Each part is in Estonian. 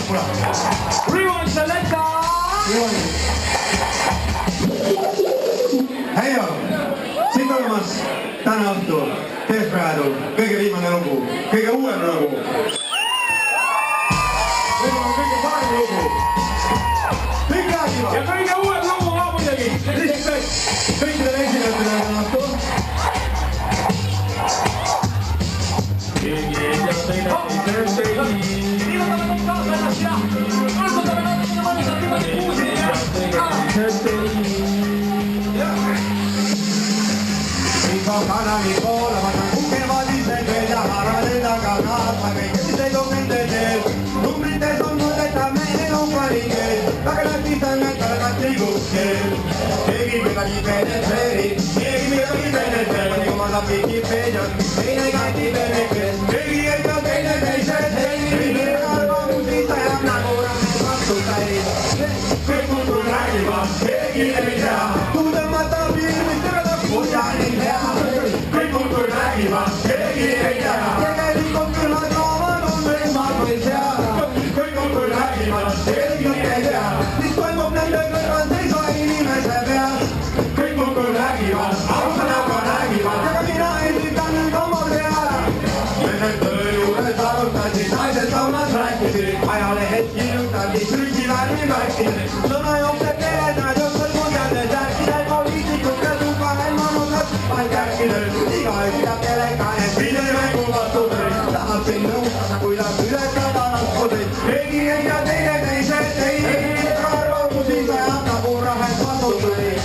Pura. Rewind selector. Hei joo, siin olemas täna õhtul Desperadul kõige viimane lugu, kõige uuem lugu. Võib-olla kõige parem lugu. Kõik räägivad. Ja kõige uuem lugu ka muidugi. Kõikidele esinejatele täna õhtul. Keegi ei tea teine teist. Kanani poole, ma saan kukevad ise veel ja harade taga naasma kõige ise toob nende teel. Numbrites on mõõdeta meil on kvaliteet, aga lätis on need kõrgati kuskil. Keegi midagi penetreerib, keegi midagi penetreerib, kui ma saab Wikipeedias, teine kanti penetreerib. Keegi ei saa teine teise teine, arvamusi sajab nagu ramme vastutäid. Kõik muudkui räägivad, keegi ei tea, kuhu tõmmata piirmist ära tappu ja ei tea. Keegi ei tea, tegelikult küll nad loovad on veel maailma ei tea. Kõik on küll räägivad, keegi ei tea, mis toimub nende kõrval seisva inimese peal. Kõik on küll räägivad, ausõnaga räägivad, aga mina esitan nüüd oma peale. Nende töö juures arutasid, naised saunas rääkisid, ajalehed kirjutasid, trükivärvi märkisid. Sõna jookseb keeles, nad jooksvad mundades rääkides, poliitikute tuba elmanud lõppal kärkides. Igaüks teab telekanes, videomängu vastuseid, tahab sind nõustada, kuidas ületada raskuseid. Keegi ei tea teine teise teine, arvamusi sajab nagu rahed vastuseid.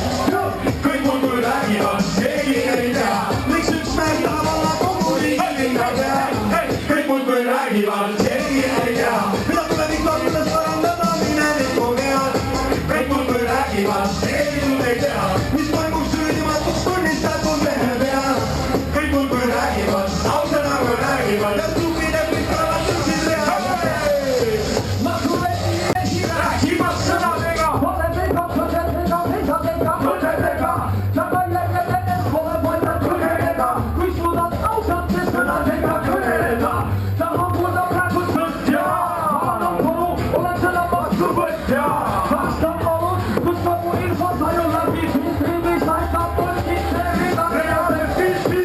Kõik muudkui räägivad, keegi ei tea, miks üks mees tahab olla kogu riigi linnapea. Kõik muudkui räägivad, keegi ei tea, mida tulevik tohtides parandada mineviku vead. Kõik muudkui räägivad, keegi ei tea, mis toimub süüdimatust tunnistatud mehe peal. Kõik muudkui räägivad, ausõnaga räägivad ja tupideb kõik kõlavad üksid reaalselt. Ma tulen rääkimas sõnadega, mõtetega, saab jälle pole mõtet kõneleda, kui suudad ausalt sõnadega kõneleda. Tahan kuulda praegu sõtja, annan kodu, olen selle vastu võtja. Vastan palun, kus ma mu infot laiu läbi filtri, mis aitab mõtkitlevida reaalne filtri.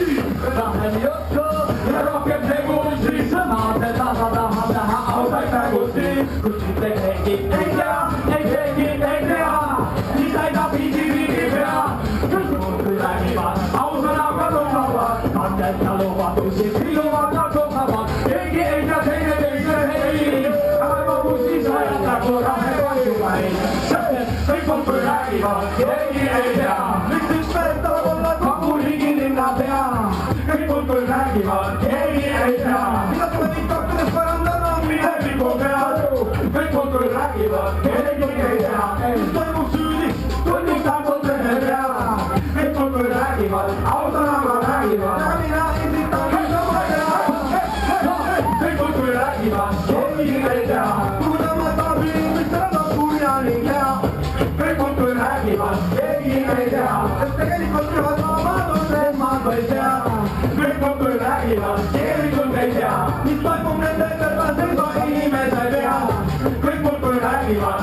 Vähem juttu ja rohkem tegusi, sõnade taha tahan näha ausaid nägusi. Kus mitte keegi ei tea, mis aitab riigi pea. Kõik muudkui räägivad, ausõnaga lubavad, kandeta lubadusi, piluvad ja sobavad. Keegi ei tea teine teise ei, arvamusi sajab nagu rahe vajuvaid. Kõik muudkui räägivad, keegi ei tea, miks üks mees tahab olla kogu riigi linnapea. Kõik muudkui räägivad, keegi ei tea, mida tulevik tohtides parandada mineviku peal. Kõik muudkui räägivad, keegi ei tea, mis toimub süüdi tunnistatud mehe peal. Kõik muudkui räägivad, ausõnaga räägivad, aga mina esitan kõik oma peal. Kõik muudkui räägivad, keegi ei tea, kuhu tõmmata piirmist ära tappu ja ei tea. Kõik muudkui räägivad, keegi ei tea, sest tegelikult ühed loomad on need maad või seal. Kõik muudkui räägivad, tegelikult ei tea, mis toimub nende kõrval seisva inimese peal. Kõik muudkui räägivad,